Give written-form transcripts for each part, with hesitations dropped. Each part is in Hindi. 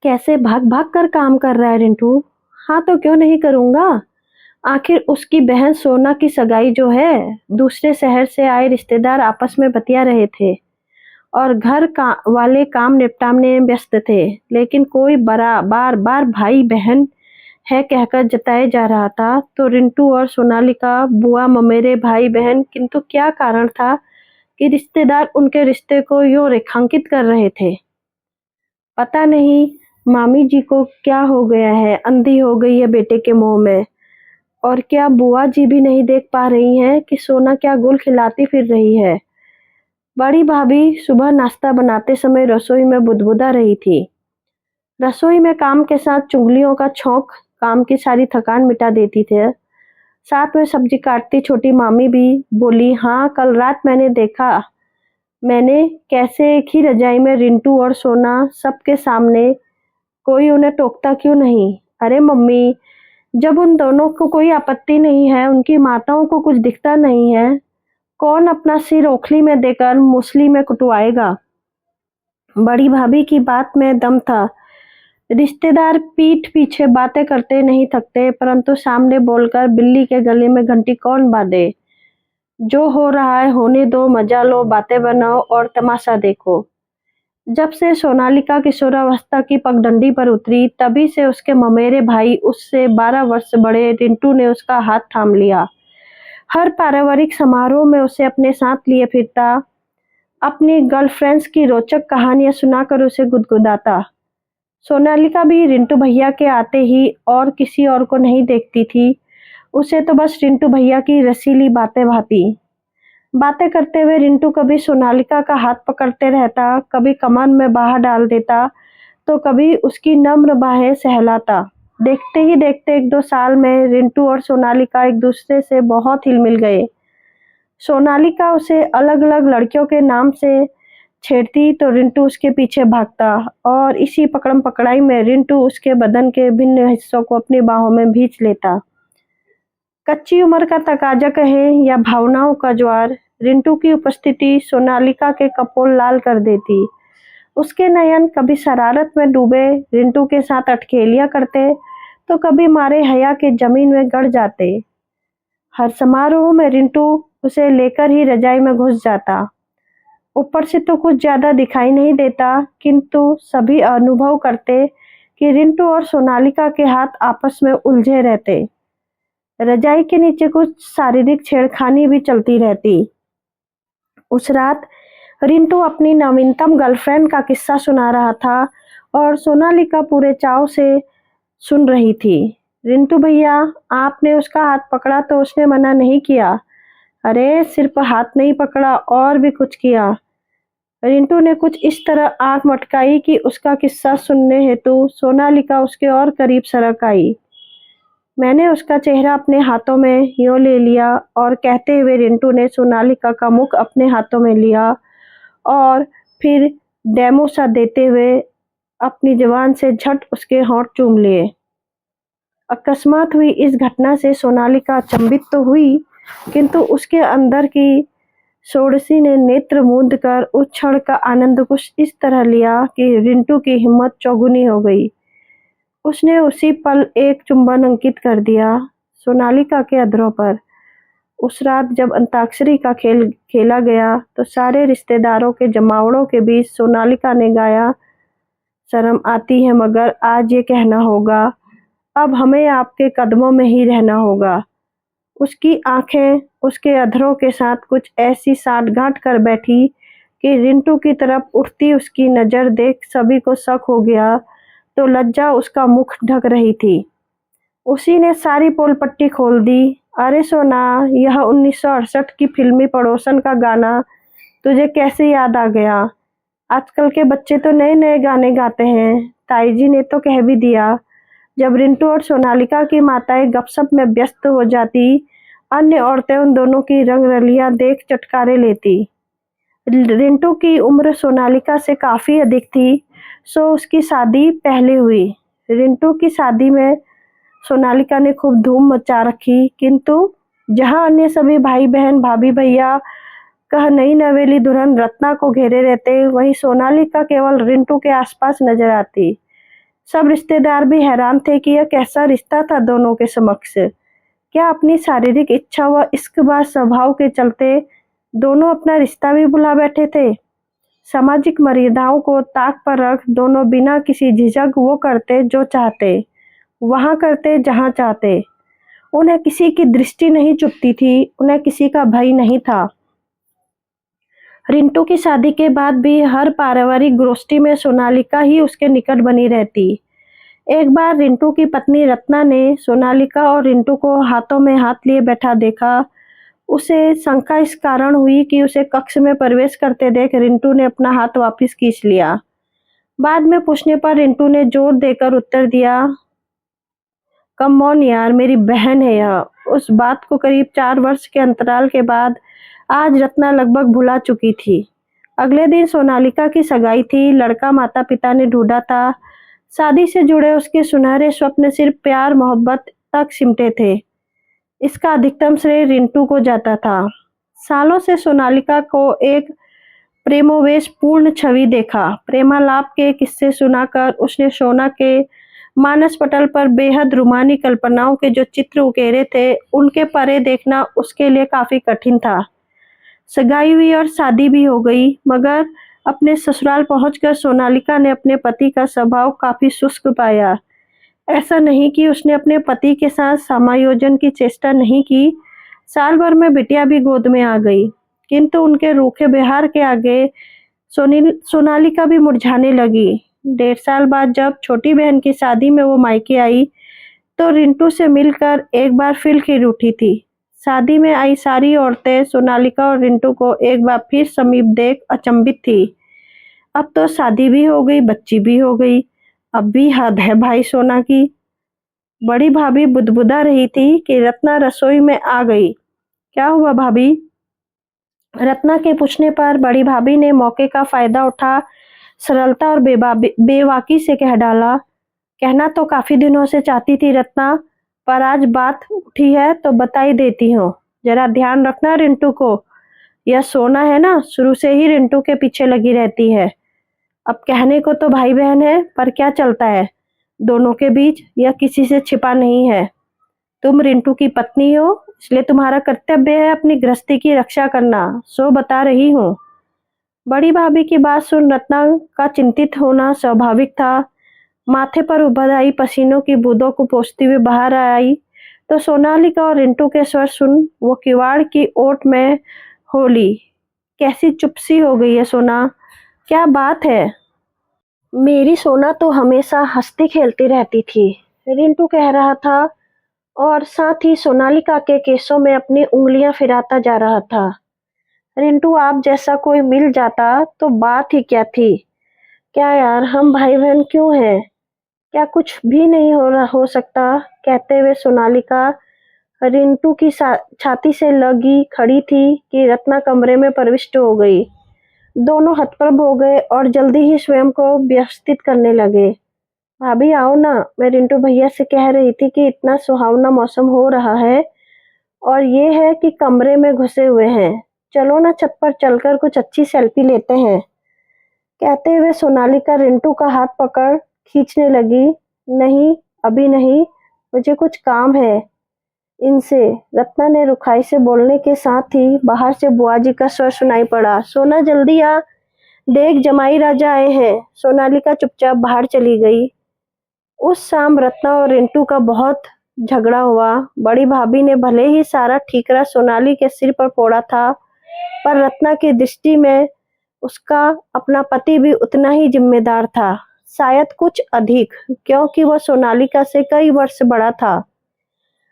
कैसे भाग भाग कर काम कर रहा है रिंटू। हाँ तो क्यों नहीं करूँगा। आखिर उसकी बहन सोना की सगाई जो है, दूसरे शहर से आए रिश्तेदार आपस में बतिया रहे थे और घर का वाले काम निपटाने में व्यस्त थे। लेकिन कोई बड़ा बार बार भाई बहन है कहकर जताए जा रहा था। तो रिंटू और सोनालिका बुआ ममेरे भाई बहन, किंतु क्या कारण था कि रिश्तेदार उनके रिश्ते को यूं रेखांकित कर रहे थे। पता नहीं मामी जी को क्या हो गया है, अंधी हो गई है बेटे के मोह में। और क्या बुआ जी भी नहीं देख पा रही हैं कि सोना क्या गुल खिलाती फिर रही है। बड़ी भाभी सुबह नाश्ता बनाते समय रसोई में बुदबुदा रही थी। रसोई में काम के साथ चुगलियों का छौंक काम की सारी थकान मिटा देती थी। साथ में सब्जी काटती छोटी मामी भी बोली, हाँ कल रात मैंने देखा मैंने कैसे एक ही रजाई में रिंटू और सोना सबके सामने। कोई उन्हें टोकता क्यों नहीं। अरे मम्मी, जब उन दोनों को कोई आपत्ति नहीं है, उनकी माताओं को कुछ दिखता नहीं है, कौन अपना सिर ओखली में देकर मूसली में कुटवाएगा। बड़ी भाभी की बात में दम था। रिश्तेदार पीठ पीछे बातें करते नहीं थकते, परंतु सामने बोलकर बिल्ली के गले में घंटी कौन बांधे। जो हो रहा है होने दो, मजा लो, बातें बनाओ और तमाशा देखो। जब से सोनालिका किशोरावस्था की पगडंडी पर उतरी, तभी से उसके ममेरे भाई, उससे 12 वर्ष बड़े रिंटू ने उसका हाथ थाम लिया। हर पारिवारिक समारोह में उसे अपने साथ लिए फिरता, अपनी गर्लफ्रेंड्स की रोचक कहानियां सुनाकर उसे गुदगुदाता। सोनालिका भी रिंटू भैया के आते ही और किसी और को नहीं देखती थी। उसे तो बस रिंटू भैया की रसीली बातें भाती। बातें करते हुए रिंटू कभी सोनालिका का हाथ पकड़ते रहता, कभी कमर में बाह डाल देता, तो कभी उसकी नम्र बाहें सहलाता। देखते ही देखते 1-2 साल में रिंटू और सोनालिका एक दूसरे से बहुत हिल मिल गए। सोनालिका उसे अलग अलग लड़कियों के नाम से छेड़ती तो रिंटू उसके पीछे भागता, और इसी पकड़म पकड़ाई में रिंटू उसके बदन के भिन्न हिस्सों को अपनी बाहों में भींच लेता। कच्ची उम्र का तकाजा कहें या भावनाओं का ज्वार, रिंटू की उपस्थिति सोनालिका के कपोल लाल कर देती। उसके नयन कभी शरारत में डूबे रिंटू के साथ अटखेलियां करते, तो कभी मारे हया के जमीन में गड़ जाते। हर समारोह में रिंटू उसे लेकर ही रजाई में घुस जाता। ऊपर से तो कुछ ज्यादा दिखाई नहीं देता, किंतु सभी अनुभव करते कि रिंटू और सोनालिका के हाथ आपस में उलझे रहते। रजाई के नीचे कुछ शारीरिक छेड़खानी भी चलती रहती। उस रात रिंटू अपनी नवीनतम गर्लफ्रेंड का किस्सा सुना रहा था और सोनालिका पूरे चाव से सुन रही थी। रिंटू भैया, आपने उसका हाथ पकड़ा तो उसने मना नहीं किया। अरे सिर्फ हाथ नहीं पकड़ा, और भी कुछ किया। रिंटू ने कुछ इस तरह आंख मटकाई कि उसका किस्सा सुनने हेतु सोनालिका उसके और करीब सरक आई। मैंने उसका चेहरा अपने हाथों में यूं ले लिया, और कहते हुए रिंटू ने सोनालिका का मुख अपने हाथों में लिया और फिर डेमो सा देते हुए अपनी जुबान से झट उसके होंठ चूम लिए। अकस्मात हुई इस घटना से सोनालिका अचंभित तो हुई, किंतु उसके अंदर की षोडशी ने नेत्र मूंद कर उस क्षण का आनंद कुछ इस तरह लिया कि रिंटू की हिम्मत चौगुनी हो गई। उसने उसी पल एक चुंबन अंकित कर दिया सोनालिका के अधरों पर। उस रात जब अंताक्षरी का खेल खेला गया, तो सारे रिश्तेदारों के जमावड़ों के बीच सोनालिका ने गाया, शर्म आती है मगर आज ये कहना होगा, अब हमें आपके कदमों में ही रहना होगा। उसकी आंखें उसके अधरों के साथ कुछ ऐसी साठगांठ कर बैठी कि रिंटू की तरफ उठती उसकी नजर देख सभी को शक हो गया, तो लज्जा उसका मुख ढक रही थी। उसी ने सारी पोल पट्टी खोल दी। अरे सोना, यह 1968 की फिल्मी पड़ोसन का गाना तुझे कैसे याद आ गया। आजकल के बच्चे तो नए नए गाने गाते हैं, ताई जी ने तो कह भी दिया। जब रिंटू और सोनालिका की माताएं गपशप में व्यस्त हो जाती, अन्य औरतें उन दोनों की रंगरलियां देख चटकारे लेती। रिंटू की उम्र सोनालिका से काफी अधिक थी, सो उसकी शादी पहले हुई। रिंटू की शादी में सोनालिका ने खूब धूम मचा रखी, किंतु जहां अन्य सभी भाई बहन भाभी भैया कह नई नवेली दुल्हन रत्ना को घेरे रहते, वहीं सोनालिका केवल रिंटू के आसपास नजर आती। सब रिश्तेदार भी हैरान थे कि यह कैसा रिश्ता था दोनों के समक्ष। क्या अपनी शारीरिक इच्छा व इश्कबाज स्वभाव के चलते दोनों अपना रिश्ता भी भुला बैठे थे? सामाजिक मर्यादाओं को ताक पर रख दोनों बिना किसी झिझक वो करते जो चाहते, वहां करते जहां चाहते। उन्हें किसी की दृष्टि नहीं चुभती थी, उन्हें किसी का भय नहीं था। रिंटू की शादी के बाद भी हर पारिवारिक गोष्ठी में सोनालिका ही उसके निकट बनी रहती। एक बार रिंटू की पत्नी रत्ना ने सोनालिका और रिंटू को हाथों में हाथ लिए बैठा देखा। उसे शंका इस कारण हुई कि उसे कक्ष में प्रवेश करते देख रिंटू ने अपना हाथ वापस खींच लिया। बाद में पूछने पर रिंटू ने जोर देकर उत्तर दिया, कम ऑन यार, मेरी बहन है यह। उस बात को करीब 4 वर्ष के अंतराल के बाद आज रत्ना लगभग भुला चुकी थी। अगले दिन सोनालिका की सगाई थी। लड़का माता पिता ने ढूंढा था। शादी से जुड़े उसके सुनहरे स्वप्न सिर्फ प्यार मोहब्बत तक सिमटे थे। इसका अधिकतम श्रेय रिंटू को जाता था। सालों से सोनालिका को एक प्रेमोवेश पूर्ण छवि देखा। प्रेमालाप के किस्से सुनाकर उसने सोना के मानस पटल पर बेहद रूमानी कल्पनाओं के जो चित्र उकेरे थे, उनके परे देखना उसके लिए काफी कठिन था। सगाई हुई और शादी भी हो गई, मगर अपने ससुराल पहुंचकर सोनालिका ने अपने पति का स्वभाव काफी शुष्क पाया। ऐसा नहीं कि उसने अपने पति के साथ समायोजन की चेष्टा नहीं की। साल भर में बिटिया भी गोद में आ गई, किंतु उनके रूखे व्यवहार के आगे सोनालिका भी मुरझाने लगी। 1.5 साल बाद जब छोटी बहन की शादी में वो मायके आई, तो रिंटू से मिलकर एक बार फिर खिल उठी थी। शादी में आई सारी औरतें सोनालिका और रिंटू को एक बार फिर समीप देख अचंभित थी। अब तो शादी भी हो गई, बच्ची भी हो गई, अब भी हद है भाई सोना की। बड़ी भाभी बुदबुदा रही थी कि रत्ना रसोई में आ गई। क्या हुआ भाभी? रत्ना के पूछने पर बड़ी भाभी ने मौके का फायदा उठा सरलता और बेवाकी से कह डाला, कहना तो काफी दिनों से चाहती थी रत्ना, पर आज बात उठी है तो बता ही देती हूँ। जरा ध्यान रखना रिंटू को। यह सोना है ना, शुरू से ही रिंटू के पीछे लगी रहती है। अब कहने को तो भाई बहन है, पर क्या चलता है दोनों के बीच, यह किसी से छिपा नहीं है। तुम रिंटू की पत्नी हो, इसलिए तुम्हारा कर्तव्य है अपनी गृहस्थी की रक्षा करना, सो बता रही हूँ। बड़ी भाभी की बात सुन रत्ना का चिंतित होना स्वाभाविक था। माथे पर उभर आई पसीनों की बूंदों को पोंछती हुई बाहर आई तो सोनालिका और रिंटू के स्वर सुन वो किवाड़ की ओट में होली। कैसी चुपसी हो गई है सोना, क्या बात है? मेरी सोना तो हमेशा हंसती खेलती रहती थी, रिंटू कह रहा था और साथ ही सोनालिका के केसों में अपनी उंगलियां फिराता जा रहा था। रिंटू आप जैसा कोई मिल जाता तो बात ही क्या थी। क्या यार, हम भाई बहन क्यों हैं? क्या कुछ भी नहीं हो सकता? कहते हुए सोनालिका रिंटू की छाती से लगी खड़ी थी कि रत्ना कमरे में प्रविष्ट हो गई। दोनों हतप्रभ हो गए और जल्दी ही स्वयं को व्यवस्थित करने लगे। भाभी आओ ना, मैं रिंटू भैया से कह रही थी कि इतना सुहावना मौसम हो रहा है और ये है कि कमरे में घुसे हुए हैं, चलो ना छत पर चलकर कुछ अच्छी सेल्फी लेते हैं। कहते हुए सोनालिका रिंटू का हाथ पकड़ खींचने लगी। नहीं, अभी नहीं, मुझे कुछ काम है इनसे। रत्ना ने रुखाई से बोलने के साथ ही बाहर से बुआ जी का स्वर सुनाई पड़ा, सोना जल्दी आ, देख जमाई राजा आए हैं। सोनालिका चुपचाप बाहर चली गई। उस शाम रत्ना और रिंटू का बहुत झगड़ा हुआ। बड़ी भाभी ने भले ही सारा ठीकरा सोनाली के सिर पर फोड़ा था, पर रत्ना की दृष्टि में उसका अपना पति भी उतना ही जिम्मेदार था, शायद कुछ अधिक, क्योंकि वह सोनालिका से कई वर्ष बड़ा था।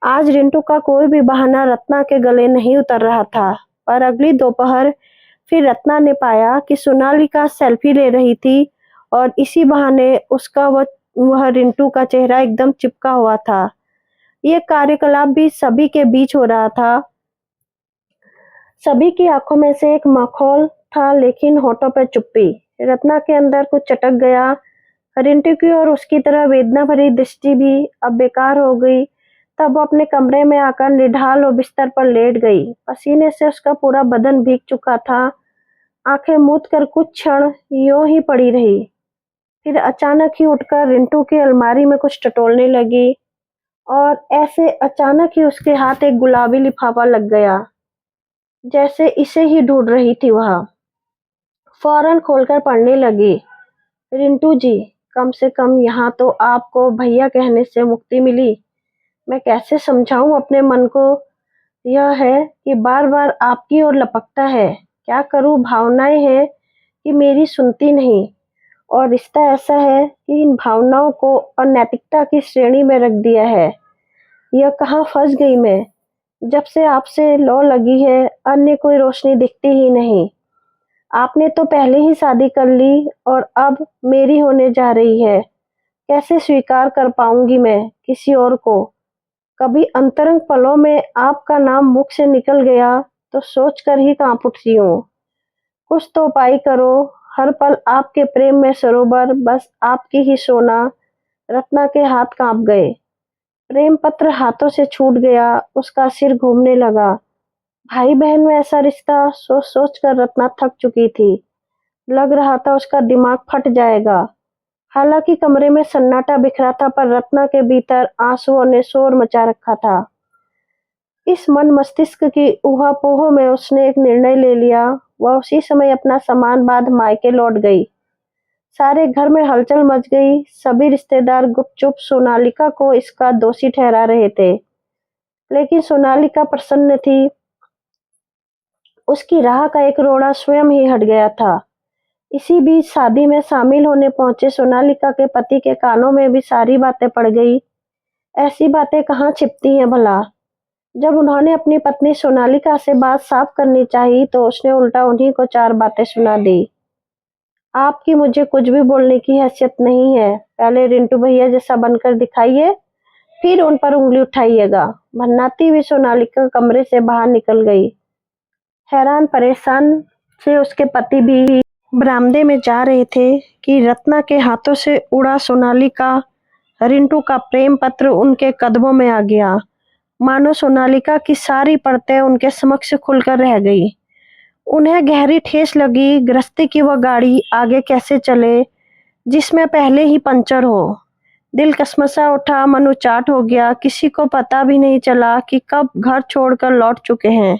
आज रिंटू का कोई भी बहाना रत्ना के गले नहीं उतर रहा था, पर अगली दोपहर फिर रत्ना ने पाया कि सोनालिका सेल्फी ले रही थी और इसी बहाने उसका वह रिंटू का चेहरा एकदम चिपका हुआ था। यह कार्यकलाप भी सभी के बीच हो रहा था। सभी की आंखों में से एक मखौल था, लेकिन होठों पर चुप्पी। रत्ना के अंदर कुछ चटक गया। रिंटू की और उसकी तरह वेदना भरी दृष्टि भी अब बेकार हो गई। तब वो अपने कमरे में आकर निढाल और बिस्तर पर लेट गई। पसीने से उसका पूरा बदन भीग चुका था। आंखें मूंद कर कुछ क्षण यूं ही पड़ी रही। फिर अचानक ही उठकर रिंटू की अलमारी में कुछ टटोलने लगी और ऐसे अचानक ही उसके हाथ एक गुलाबी लिफाफा लग गया, जैसे इसे ही ढूंढ रही थी वह। फौरन खोलकर पढ़ने लगी। रिंटू जी, कम से कम यहाँ तो आपको भैया कहने से मुक्ति मिली। मैं कैसे समझाऊं अपने मन को, यह है कि बार बार आपकी ओर लपकता है। क्या करूं, भावनाएं हैं कि मेरी सुनती नहीं, और रिश्ता ऐसा है कि इन भावनाओं को अनैतिकता की श्रेणी में रख दिया है। यह कहाँ फंस गई मैं। जब से आपसे लौ लगी है, अन्य कोई रोशनी दिखती ही नहीं। आपने तो पहले ही शादी कर ली और अब मेरी होने जा रही है। कैसे स्वीकार कर पाऊंगी मैं किसी और को। कभी अंतरंग पलों में आपका नाम मुख से निकल गया तो सोचकर ही कांप उठती हूँ। कुछ तो उपाय करो। हर पल आपके प्रेम में सरोवर, बस आपकी ही सोना। रत्ना के हाथ कांप गए। प्रेम पत्र हाथों से छूट गया। उसका सिर घूमने लगा। भाई बहन में ऐसा रिश्ता सोच सोच कर रत्ना थक चुकी थी। लग रहा था उसका दिमाग फट जाएगा। हालांकि कमरे में सन्नाटा बिखरा था, पर रत्ना के भीतर आंसुओं ने शोर मचा रखा था। इस मन मस्तिष्क की ऊहापोह में उसने एक निर्णय ले लिया। वह उसी समय अपना सामान बांध मायके लौट गई। सारे घर में हलचल मच गई। सभी रिश्तेदार गुपचुप सोनालिका को इसका दोषी ठहरा रहे थे, लेकिन सोनालिका प्रसन्न थी। उसकी राह का एक रोड़ा स्वयं ही हट गया था। इसी बीच शादी में शामिल होने पहुंचे सोनालिका के पति के कानों में भी सारी बातें पड़ गई। ऐसी बातें कहाँ छिपती हैं भला। जब उन्होंने अपनी पत्नी सोनालिका से बात साफ करनी चाहिए तो उसने उल्टा उन्हीं को 4 बातें सुना दी। आपकी मुझे कुछ भी बोलने की हैसियत नहीं है। पहले रिंटू भैया जैसा बनकर दिखाइए, फिर उन पर उंगली उठाइएगा। भन्नाती हुई सोनालिका कमरे से बाहर निकल गई। हैरान परेशान से उसके पति भी बरामदे में जा रहे थे कि रत्ना के हाथों से उड़ा सोनालिका रिंटू का प्रेम पत्र उनके कदमों में आ गया। मानो सोनालिका की सारी परतें उनके समक्ष खुलकर रह गई। उन्हें गहरी ठेस लगी। गृहस्थी की वह गाड़ी आगे कैसे चले जिसमें पहले ही पंचर हो। दिल कसमसा उठा, मन उचाट हो गया। किसी को पता भी नहीं चला कि कब घर छोड़कर लौट चुके हैं।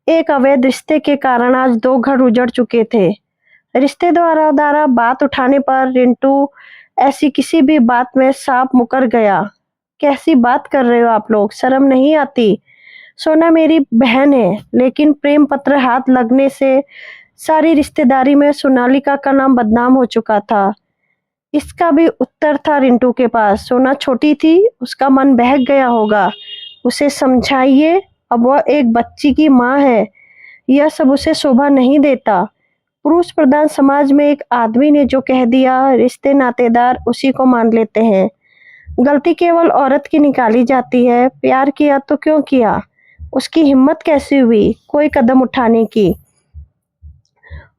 एक अवैध रिश्ते के कारण आज 2 घर उजड़ चुके थे। रिश्तेदारों द्वारा बात उठाने पर रिंटू ऐसी किसी भी बात में साफ मुकर गया। कैसी बात कर रहे हो आप लोग, शर्म नहीं आती। सोना मेरी बहन है, लेकिन प्रेम पत्र हाथ लगने से सारी रिश्तेदारी में सोनालिका का नाम बदनाम हो चुका था। इसका भी उत्तर था रिंटू के पास। सोना छोटी थी, उसका मन बहक गया होगा। उसे समझाइए, अब वह एक बच्ची की माँ है। यह सब उसे शोभा नहीं देता। पुरुष प्रधान समाज में एक आदमी ने जो कह दिया, रिश्ते नातेदार उसी को मान लेते हैं। गलती केवल औरत की निकाली जाती है। प्यार किया तो क्यों किया, उसकी हिम्मत कैसी हुई कोई कदम उठाने की।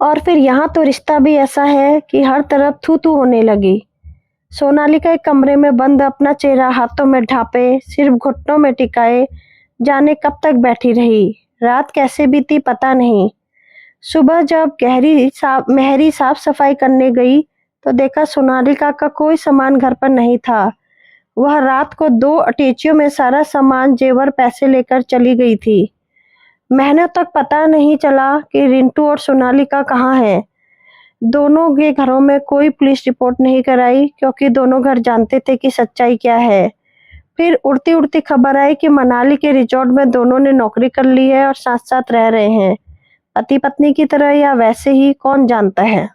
और फिर यहाँ तो रिश्ता भी ऐसा है कि हर तरफ थू थू होने लगी। सोनालिका एक कमरे में बंद अपना चेहरा हाथों में ढांपे, सिर्फ घुटनों में टिकाए जाने कब तक बैठी रही। रात कैसे बीती पता नहीं। सुबह जब मेहरी साफ सफाई करने गई तो देखा सोनालिका का कोई सामान घर पर नहीं था। वह रात को 2 अटैचियों में सारा सामान, जेवर, पैसे लेकर चली गई थी। महीनों तक पता नहीं चला कि रिंटू और सोनालिका कहाँ हैं। दोनों के घरों में कोई पुलिस रिपोर्ट नहीं कराई, क्योंकि दोनों घर जानते थे कि सच्चाई क्या है। फिर उड़ती उड़ती खबर आई कि मनाली के रिजॉर्ट में दोनों ने नौकरी कर ली है और साथ साथ रह रहे हैं, पति पत्नी की तरह, या वैसे ही कौन जानता है।